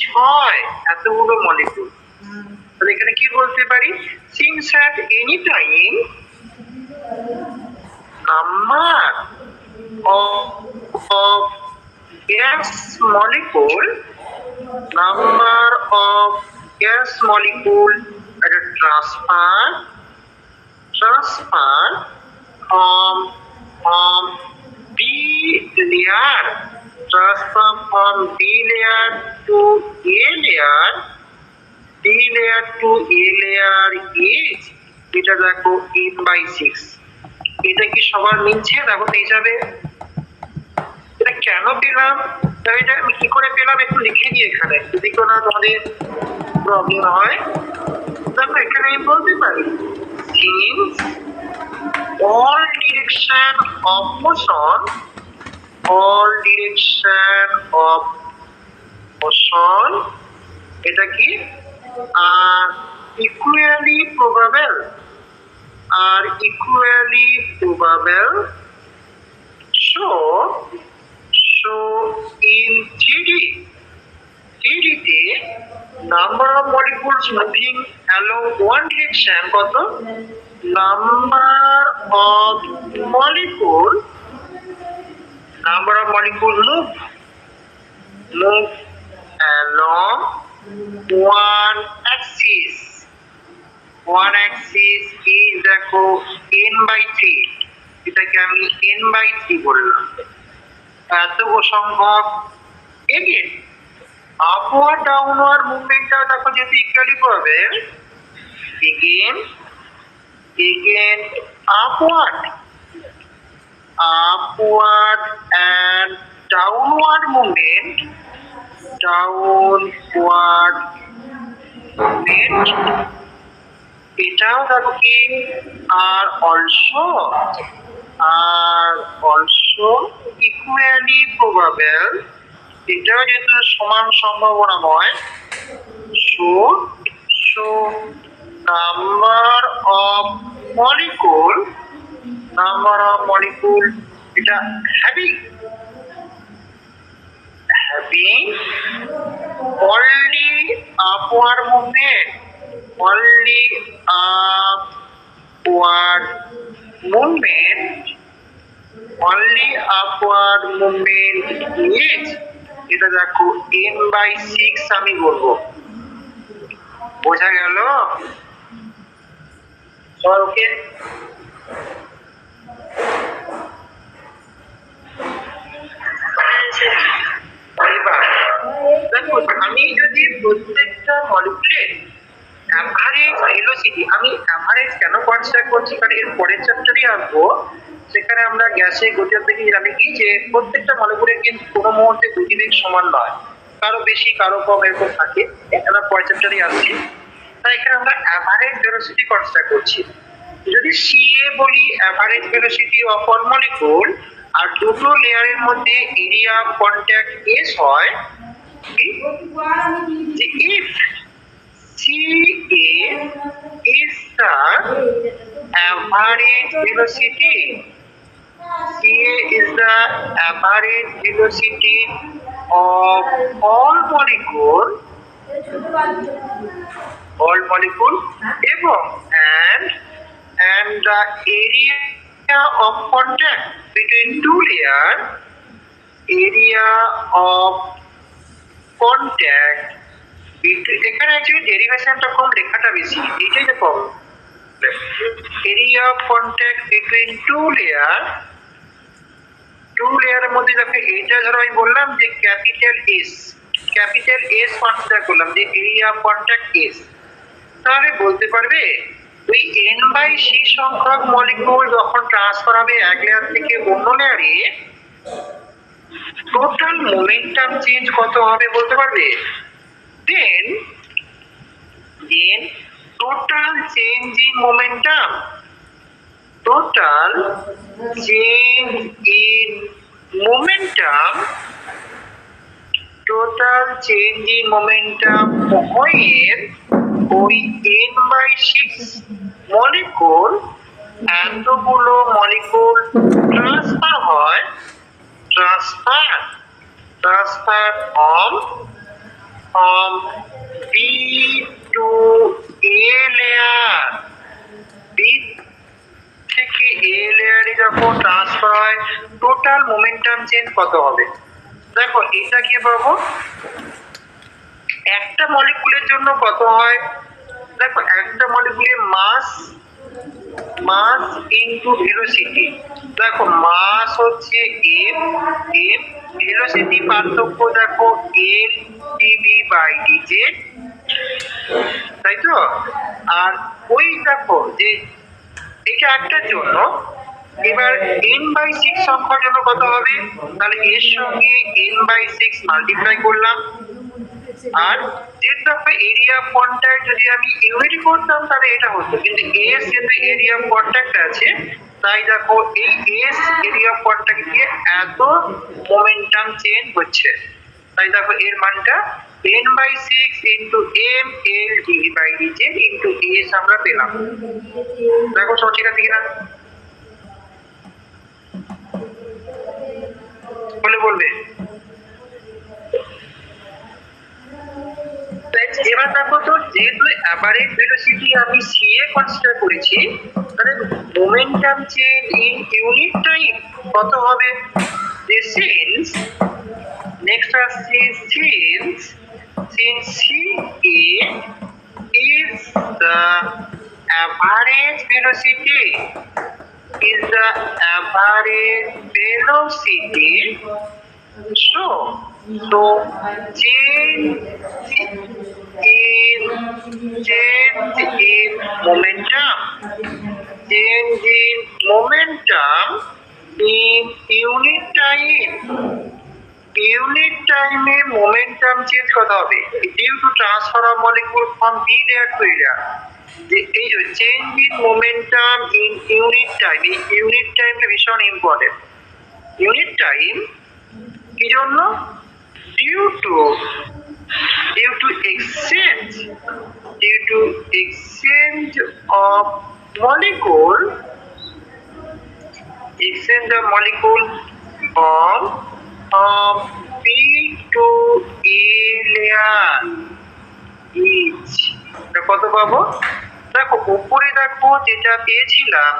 6 এতগুলো মলিকুল। তাহলে এখানে কি বলতে পারি, since at any time number of gas molecule at a transfer from B layer to A layer, D layer to A layer is এটা দেখো n/6। এটা কি সবার মিলছে? দেখো তো হিসাবে এটা কেন পেলাম, এটা আমি কি করে পেলাম একটু লিখে দিই এখানে, যদি কোনো তোমাদের প্রবলেম হয়। দেখো এখানে আমি বলতে পারি since all direction of motion এটা কি equally probable so in 3D তে number of molecules moving along one direction কত, number of molecule move along one axis is দেখো n/3, এটাকে আমি n/3 বললাম। এত সংখ্যক এগেন আপওয়ার্ড ডাউনওয়ার্ড মুভমেন্টটা দেখো যেহেতু ইকুয়ালি পাবে, again upward and downward movement এটাও দেখো কি আর অলসো ইকুয়ালি প্রবাবল, এটাও যেহেতু সমান সম্ভাবনাময়। সো নাম্বার অফ মলিকুল এটা having only upward movement is এটা দেখো n/6 আমি বলবো। বোঝা গেল? ওকে, দেখো আমি যদি প্রত্যেকটা মলিকুলের অ্যাভারেজ ভেলোসিটি, আমি অ্যাভারেজ কেন কনসিডার করছি কারণ এর পরের চ্যাপ্টারে আসবো, সেখানে আমরা গ্যাসের গতির থেকে জানি কি যে প্রত্যেকটা মলিকুলের কিন্তু কোনো মুহূর্তে গতিবেগ সমান নয়, কারো বেশি কারো কম এরকম থাকে, এটা পরের চ্যাপ্টারে আসছি। তাই এখানে আমরা অ্যাভারেজ ভেলোসিটি কনসিডার করছি। যদি সিএ বলি average velocity of one molecule, আর দুটো লেয়ারের মধ্যে এরিয়া কন্ট্যাক্ট এস হয়, যে if CA is the average velocity of all molecule এবং and the area of contact between two layer, এখানে অ্যাকচুয়ালি ডেরিভেশনটা কম, লেখাটা বেশি, এটাই তো problem. Area of contact between two লেয়ারের মধ্যে দেখো এইটা ধরো আমি বললাম যে ক্যাপিটাল এস কনসিডার করলাম যে এরিয়া অফ কন্ট্যাক্ট এস, তাহলে বলতে পারবে ওই n/c সংখ্যক মলিকুল যখন ট্রান্সফার হবে এক লেয়ার থেকে অন্য লেয়ারে, টোটাল মোমেন্টাম চেঞ্জ কত হবে বলতে পারবে? then total change in momentum উভয়ের ওই n/6 মলিকুল, এতগুলো molecule transfer from from B to A layer, B থেকে A লেয়ারে যখন ট্রান্সফার হয় টোটাল মোমেন্টাম চেঞ্জ কত হবে? দেখো এটা কি পাবো, একটা মলিকুলের জন্য কত হয়, দেখো একটা মলিকুলের মাস ইনটু ভেলোসিটি, দেখো মাস হচ্ছে m, ভেলোসিটি পার্থক্য দেখো l dv/dz, তাই তো। আর ওই দেখো যে এটা একটার জন্য, এবার n/6 সংখ্যার জন্য কত হবে, তাহলে এর সঙ্গে n/6 মাল্টিপ্লাই করলাম। আর যে দেখো এরিয়া অফ কন্ট্যাক্ট যদি আমি ইউনিট করতাম তাহলে এটা হতো, কিন্তু এস যেহেতু এরিয়া অফ কন্ট্যাক্ট আছে তাই দেখো এই এস এরিয়া অফ কন্ট্যাক্ট দিয়ে এত মোমেন্টাম চেঞ্জ হচ্ছে, তাই দেখো এর মানটা n/6 into m l dv/dz into S আমরা পেলাম। দেখো সব ঠিক আছে কিনা বলবে। এবার দেখো তো যেহেতু অ্যাভারেজ ভেলোসিটি আমি সি এ কনসিডার করেছি, তাহলে momentum change in unit time কত হবে, যে সিন্স নেক্সট আসছে since c a is the average velocity so change in momentum in unit time এ মোমেন্টাম চেঞ্জ কত হবে due to transfer of molecule from b layer to a layer, যে এই যে change in momentum in unit time, এই unit টাইমটা ভীষণ important. Unit time কি জন্য, due to exchange of molecule from B to A layer each, কত পাবো, দেখো উপরে দেখো যেটা পেয়েছিলাম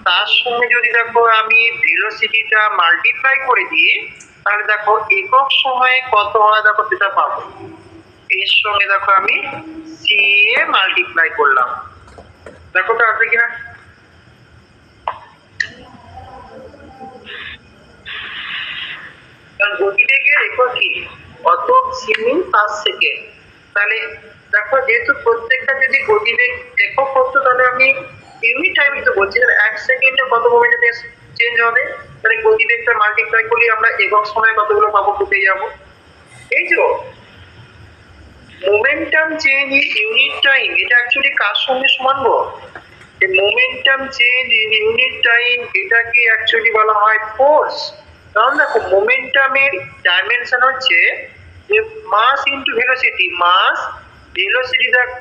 তার সঙ্গে যদি দেখো আমি ভেলোসিটিটা মাল্টিপ্লাই করে দিই তাহলে দেখো একক সময়ে কত হয় দেখো সেটা পাবো, এর সঙ্গে দেখো আমি সি এ মাল্টিপ্লাই করলাম, দেখো তো আছে কিনা। গতিবেগের একক কি, অত সিমিন পার সেকেন্ড, তাহলে দেখো যেহেতু প্রত্যেকটা যদি গতিবেগ একক করতো তাহলে আমি ইউনিট টাইম তো বলছি, এক সেকেন্ডে কত মোমেন্টাম চেঞ্জ হবে, তাহলে গতিবেগটা মাল্টিপ্লাই করলে আমরা একক সময়ে কতগুলো পাবো পেয়ে যাবো। এই যে momentum change in unit time এটা অ্যাকচুয়ালি কার সঙ্গে সমান গো, এই momentum change in unit time এটাকে অ্যাকচুয়ালি বলা হয় ফোর্স। কারণ দেখো মোমেন্টামের ডাইমেনশন হচ্ছে যে মাস ইনটু ভেলোসিটি, মাস ভেলোসিটি দেখো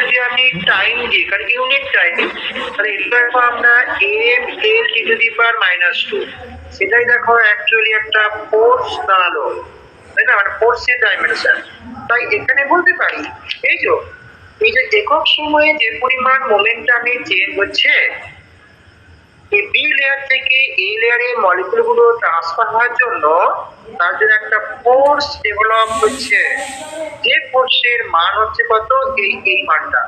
যদি আমি টাইম দিই কারণ ইউনিট টাইম, তাহলে এটা দেখো আমরা m/2, সেটাই দেখো অ্যাকচুয়ালি একটা ফোর্স দাঁড়ালো, তাই না, মানে ফোর্সের ডাইমেনশন। তাই এখানে বলতে পারি এই যে একক সময়ে যে পরিমাণ মোমেন্টামে চেঞ্জ হচ্ছে বি লেয়ার থেকে এ লেয়ারে মলিকুলগুলো ট্রান্সফার হওয়ার জন্য তার জন্য একটা ফোর্স ডেভেলপ হচ্ছে, যে ফোর্সের মান হচ্ছে কত, এই মানটা।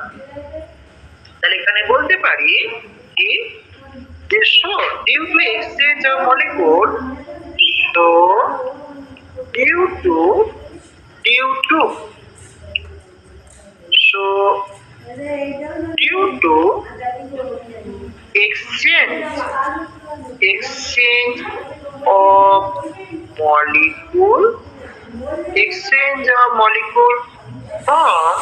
তাহলে এখানে বলতে পারি কি যে due to exchange of molecule, so due to exchange of molecule from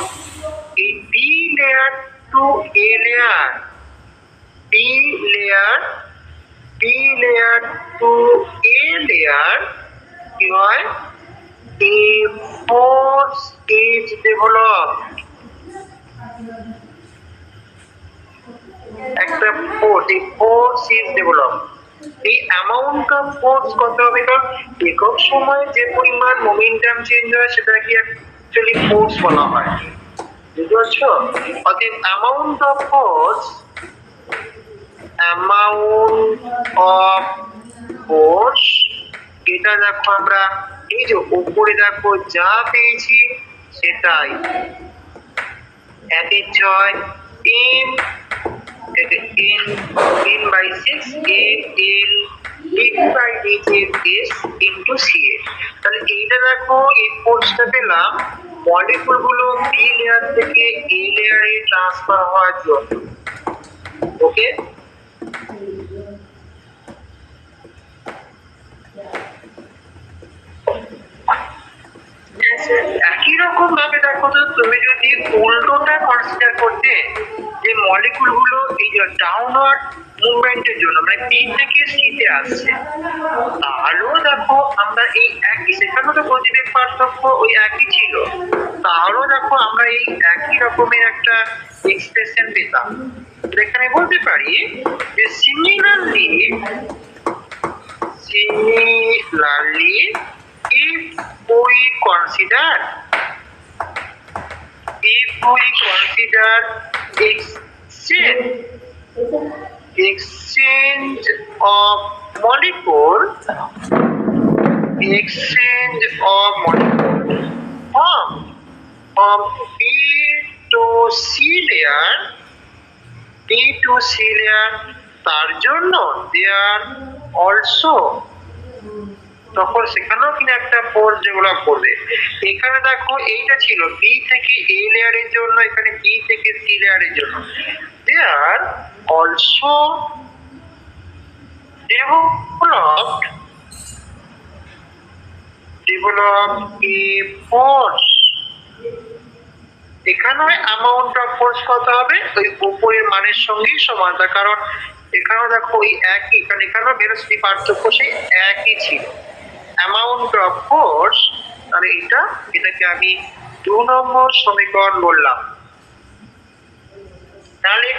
a B layer to A layer, B layer to A layer কি হয়, a force is developed, একটা ফোর্স is developed, এই অ্যামাউন্ট অফ ফোর্স কত হবে? কারণ একক সময়ে যে পরিমাণ মোমেন্টাম চেঞ্জ হয় সেটাকে অ্যাকচুয়ালি ফোর্স বলা হয়, বুঝতে পারছো? অর্থাৎ amount of force, amount of force, এটা দেখো আমরা এই যে উপরে দেখো যা পেয়েছি সেটাই 1/6 m n/6 l d/dz into ca। তাহলে এইটা দেখো এই ফোর্সটা পেলাম মলিকুল গুলো বি লেয়ার থেকে এ লেয়ারে ট্রান্সফার হওয়ার জন্য। ওকে, একই রকম ভাবে দেখো তো তুমি যদি উল্টোটা কনসিডার করতে, যে মলিকুল গুলো এই যে ডাউনওয়ার্ড মুভমেন্টের জন্য মানে বি থেকে সি তে আসছে, তাহলেও দেখো আমরা এই একই, সেখানেও তো গতিবেগ পার্থক্য ওই একই ছিল, তাহলেও দেখো আমরা এই একই রকমের একটা এক্সপ্রেশন পেতাম। এখানে বলতে পারি যে similarly if we consider exchange of molecule from B to C layer, তার জন্য দেয়ার অলসো, তখন সেখানেও কিন্তু একটা ফোর্স ডেভেলপ করবে। এখানে দেখো এইটা ছিল বি থেকে এ লেয়ারের জন্য, এখানে বি থেকে সি লেয়ারের জন্য, দেয়ার অলসো developed a force। এখানে অ্যামাউন্ট অফ ফোর্স কত হবে? ওই উপরের মানের সঙ্গেই সমান, তার কারণ এখানেও দেখো ওই একই, কারণ এখানেও ভেলোসিটি পার্থক্য সেই একই ছিল। অ্যামাউন্ট অফ ফোর্স, তাহলে এটাকে আমি 2 নম্বর সমীকরণ বললাম। তাহলে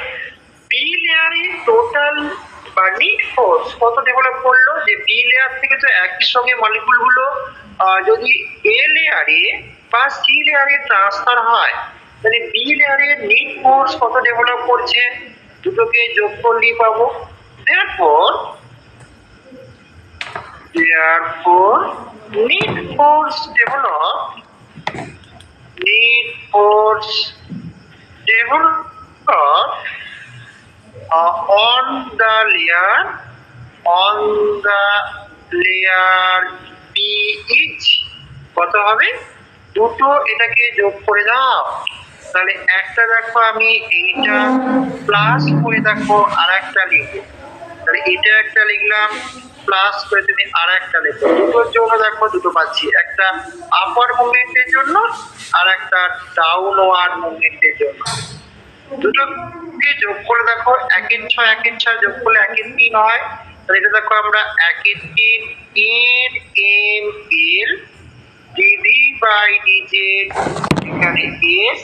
বি লেয়ারে টোটাল বা নিট ফোর্স কত ডেভেলপ করলো? যে বি লেয়ার থেকে তো একই সঙ্গে মলিকুল গুলো যদি এ লেয়ারে বা সি লেয়ারে ট্রান্সফার হয়, তাহলে বি লেয়ারে নিট ফোর্স কত ডেভেলপ করছে? দুটোকে যোগ করলেই পাবো। therefore need force develop on the layer B each কত হবে? দুটো এটাকে যোগ করে দাও, তাহলে একটা দেখো আমি এইটা প্লাস করে দেখো আর একটা লিখবো, তাহলে এটা একটা লিখলাম প্লাস করে তুমি আর একটা লিখো। দুটোর জন্য দেখো দুটো পাচ্ছি, একটা আপার মুভমেন্টের জন্য আর একটা ডাউনওয়ার্ড মুভমেন্টের জন্য। দুটোকে যোগ করে দেখো 1/6 1/6 যোগ করলে 1/3 হয়, তাহলে এটা দেখো আমরা 1/3 n m l dv/dz, এখানে s